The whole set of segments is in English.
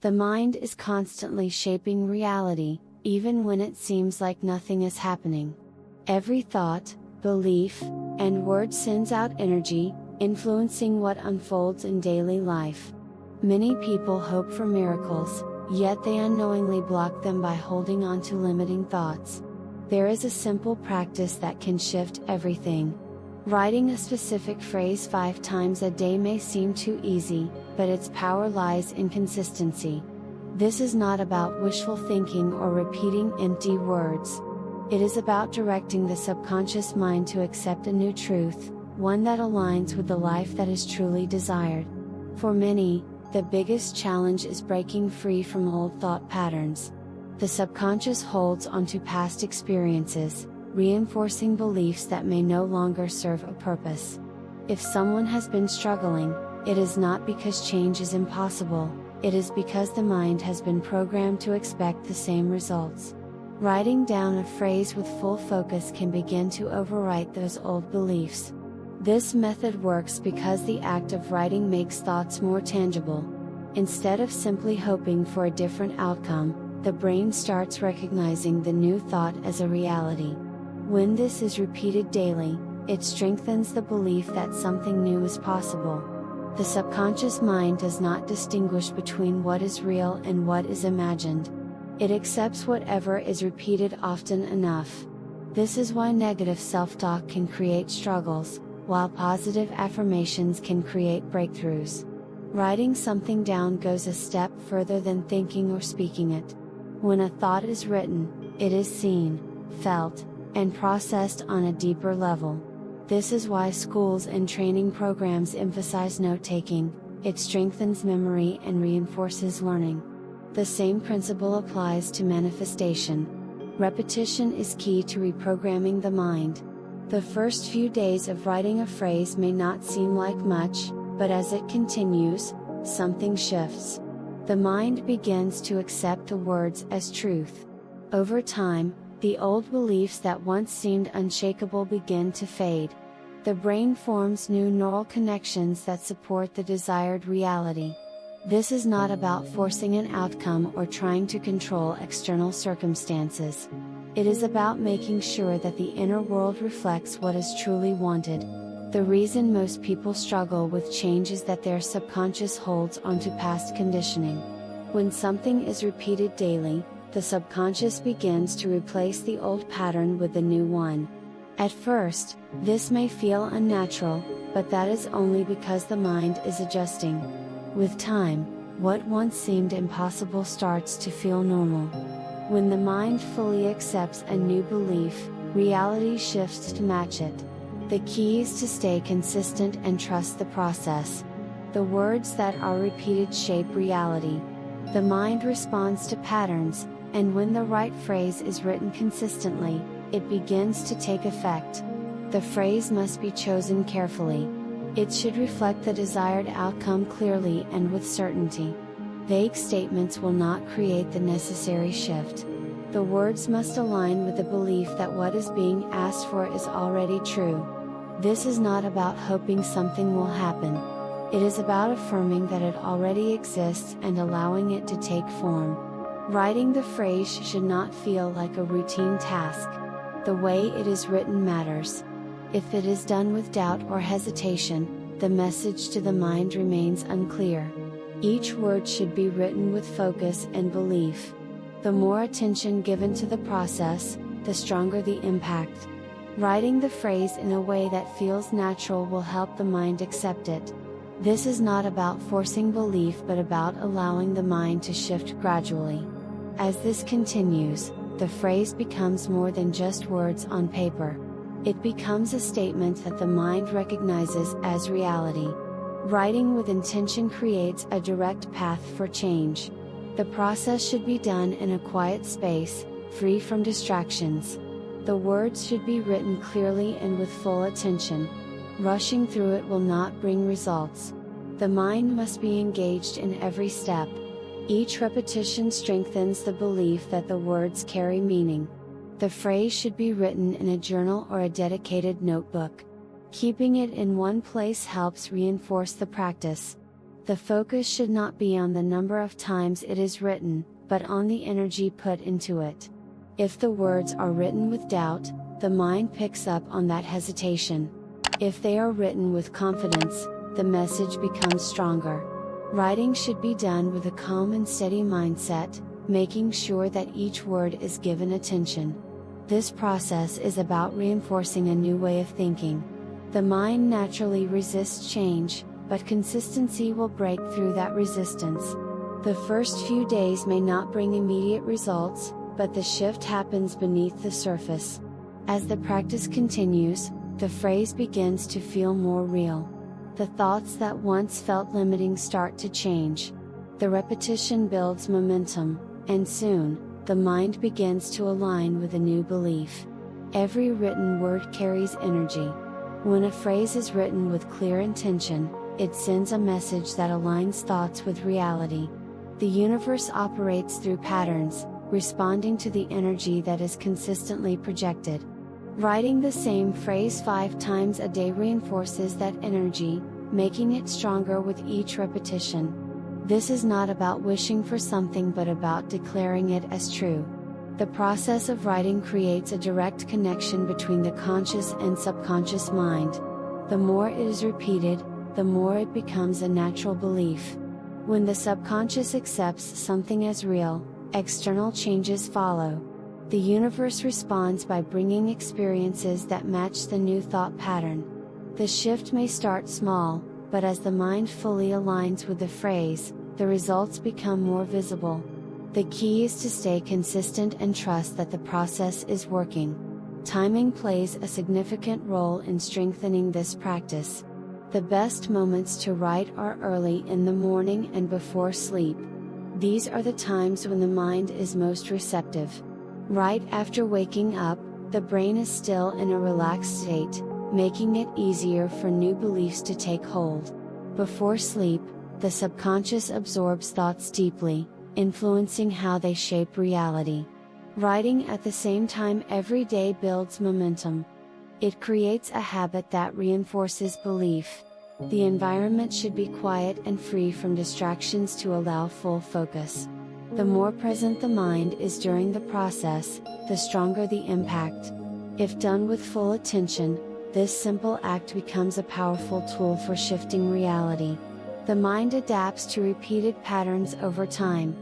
The mind is constantly shaping reality, even when it seems like nothing is happening. Every thought, belief, and word sends out energy, influencing what unfolds in daily life. Many people hope for miracles, yet they unknowingly block them by holding on to limiting thoughts. There is a simple practice that can shift everything. Writing a specific phrase 5 times a day may seem too easy, but its power lies in consistency. This is not about wishful thinking or repeating empty words. It is about directing the subconscious mind to accept a new truth, one that aligns with the life that is truly desired. For many, the biggest challenge is breaking free from old thought patterns. The subconscious holds onto past experiences, reinforcing beliefs that may no longer serve a purpose. If someone has been struggling, it is not because change is impossible, it is because the mind has been programmed to expect the same results. Writing down a phrase with full focus can begin to overwrite those old beliefs. This method works because the act of writing makes thoughts more tangible. Instead of simply hoping for a different outcome, the brain starts recognizing the new thought as a reality. When this is repeated daily, it strengthens the belief that something new is possible. The subconscious mind does not distinguish between what is real and what is imagined. It accepts whatever is repeated often enough. This is why negative self-talk can create struggles, while positive affirmations can create breakthroughs. Writing something down goes a step further than thinking or speaking it. When a thought is written, it is seen, felt, and processed on a deeper level. This is why schools and training programs emphasize note-taking. It strengthens memory and reinforces learning. The same principle applies to manifestation. Repetition is key to reprogramming the mind. The first few days of writing a phrase may not seem like much, but as it continues, something shifts. The mind begins to accept the words as truth. Over time, the old beliefs that once seemed unshakable begin to fade. The brain forms new neural connections that support the desired reality. This is not about forcing an outcome or trying to control external circumstances. It is about making sure that the inner world reflects what is truly wanted. The reason most people struggle with change is that their subconscious holds onto past conditioning. When something is repeated daily, the subconscious begins to replace the old pattern with the new one. At first, this may feel unnatural, but that is only because the mind is adjusting. With time, what once seemed impossible starts to feel normal. When the mind fully accepts a new belief, reality shifts to match it. The key is to stay consistent and trust the process. The words that are repeated shape reality. The mind responds to patterns, and when the right phrase is written consistently, it begins to take effect. The phrase must be chosen carefully. It should reflect the desired outcome clearly and with certainty. Vague statements will not create the necessary shift. The words must align with the belief that what is being asked for is already true. This is not about hoping something will happen. It is about affirming that it already exists and allowing it to take form. Writing the phrase should not feel like a routine task. The way it is written matters. If it is done with doubt or hesitation, the message to the mind remains unclear. Each word should be written with focus and belief. The more attention given to the process, the stronger the impact. Writing the phrase in a way that feels natural will help the mind accept it. This is not about forcing belief but about allowing the mind to shift gradually. As this continues, the phrase becomes more than just words on paper. It becomes a statement that the mind recognizes as reality. Writing with intention creates a direct path for change. The process should be done in a quiet space, free from distractions. The words should be written clearly and with full attention. Rushing through it will not bring results. The mind must be engaged in every step. Each repetition strengthens the belief that the words carry meaning. The phrase should be written in a journal or a dedicated notebook. Keeping it in one place helps reinforce the practice. The focus should not be on the number of times it is written, but on the energy put into it. If the words are written with doubt, the mind picks up on that hesitation. If they are written with confidence, the message becomes stronger. Writing should be done with a calm and steady mindset, making sure that each word is given attention. This process is about reinforcing a new way of thinking. The mind naturally resists change, but consistency will break through that resistance. The first few days may not bring immediate results, but the shift happens beneath the surface. As the practice continues, the phrase begins to feel more real. The thoughts that once felt limiting start to change. The repetition builds momentum, and soon, the mind begins to align with a new belief. Every written word carries energy. When a phrase is written with clear intention, it sends a message that aligns thoughts with reality. The universe operates through patterns, responding to the energy that is consistently projected. Writing the same phrase 5 times a day reinforces that energy, making it stronger with each repetition. This is not about wishing for something but about declaring it as true. The process of writing creates a direct connection between the conscious and subconscious mind. The more it is repeated, the more it becomes a natural belief. When the subconscious accepts something as real, external changes follow. The universe responds by bringing experiences that match the new thought pattern. The shift may start small, but as the mind fully aligns with the phrase, the results become more visible. The key is to stay consistent and trust that the process is working. Timing plays a significant role in strengthening this practice. The best moments to write are early in the morning and before sleep. These are the times when the mind is most receptive. Right after waking up, the brain is still in a relaxed state, making it easier for new beliefs to take hold. Before sleep, the subconscious absorbs thoughts deeply, influencing how they shape reality. Writing at the same time every day builds momentum. It creates a habit that reinforces belief. The environment should be quiet and free from distractions to allow full focus. The more present the mind is during the process, the stronger the impact. If done with full attention, this simple act becomes a powerful tool for shifting reality. The mind adapts to repeated patterns over time.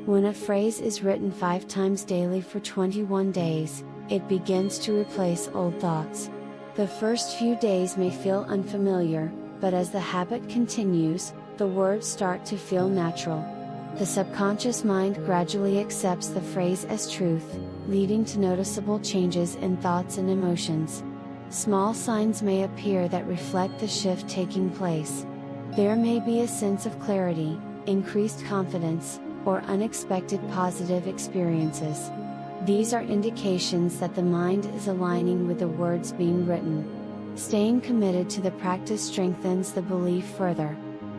When a phrase is written 5 times daily for 21 days, it begins to replace old thoughts. The first few days may feel unfamiliar, but as the habit continues, the words start to feel natural. The subconscious mind gradually accepts the phrase as truth, leading to noticeable changes in thoughts and emotions. Small signs may appear that reflect the shift taking place. There may be a sense of clarity, increased confidence, or unexpected positive experiences. These are indications that the mind is aligning with the words being written. Staying committed to the practice strengthens the belief further.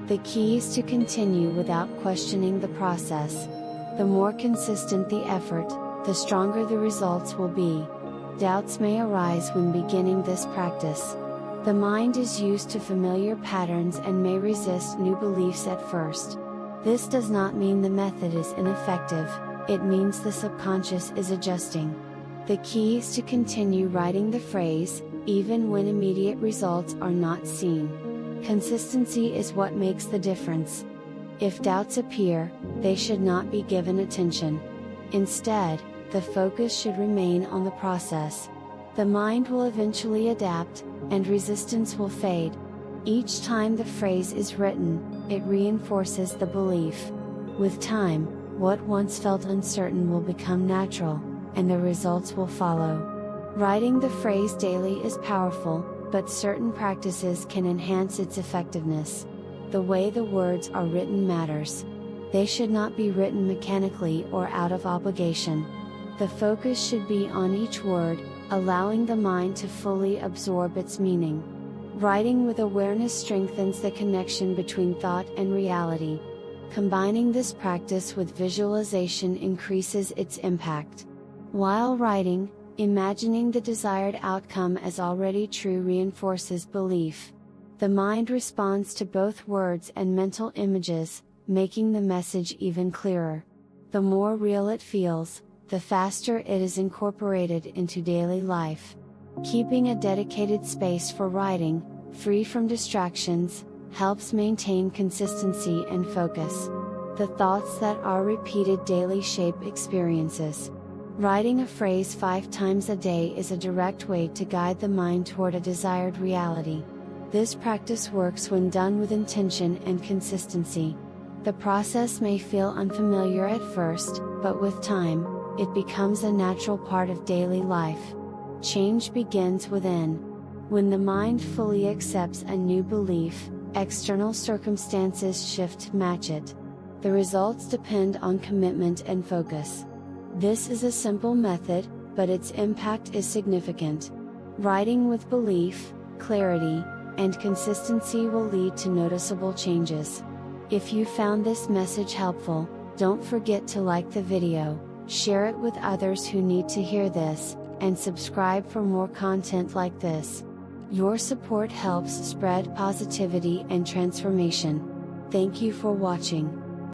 The key is to continue without questioning the process. The more consistent the effort, the stronger the results will be. Doubts may arise when beginning this practice. The mind is used to familiar patterns and may resist new beliefs at first. This does not mean the method is ineffective, it means the subconscious is adjusting. The key is to continue writing the phrase, even when immediate results are not seen. Consistency is what makes the difference. If doubts appear, they should not be given attention. Instead, the focus should remain on the process. The mind will eventually adapt, and resistance will fade. Each time the phrase is written, it reinforces the belief. With time, what once felt uncertain will become natural, and the results will follow. Writing the phrase daily is powerful, but certain practices can enhance its effectiveness. The way the words are written matters. They should not be written mechanically or out of obligation. The focus should be on each word, allowing the mind to fully absorb its meaning. Writing with awareness strengthens the connection between thought and reality. Combining this practice with visualization increases its impact. While writing, imagining the desired outcome as already true reinforces belief. The mind responds to both words and mental images, making the message even clearer. The more real it feels, the faster it is incorporated into daily life. Keeping a dedicated space for writing, free from distractions, helps maintain consistency and focus. The thoughts that are repeated daily shape experiences. Writing a phrase 5 times a day is a direct way to guide the mind toward a desired reality. This practice works when done with intention and consistency. The process may feel unfamiliar at first, but with time, it becomes a natural part of daily life. Change begins within. When the mind fully accepts a new belief, external circumstances shift to match it. The results depend on commitment and focus. This is a simple method, but its impact is significant. Writing with belief, clarity, and consistency will lead to noticeable changes. If you found this message helpful, don't forget to like the video, share it with others who need to hear this, and subscribe for more content like this. Your support helps spread positivity and transformation. Thank you for watching.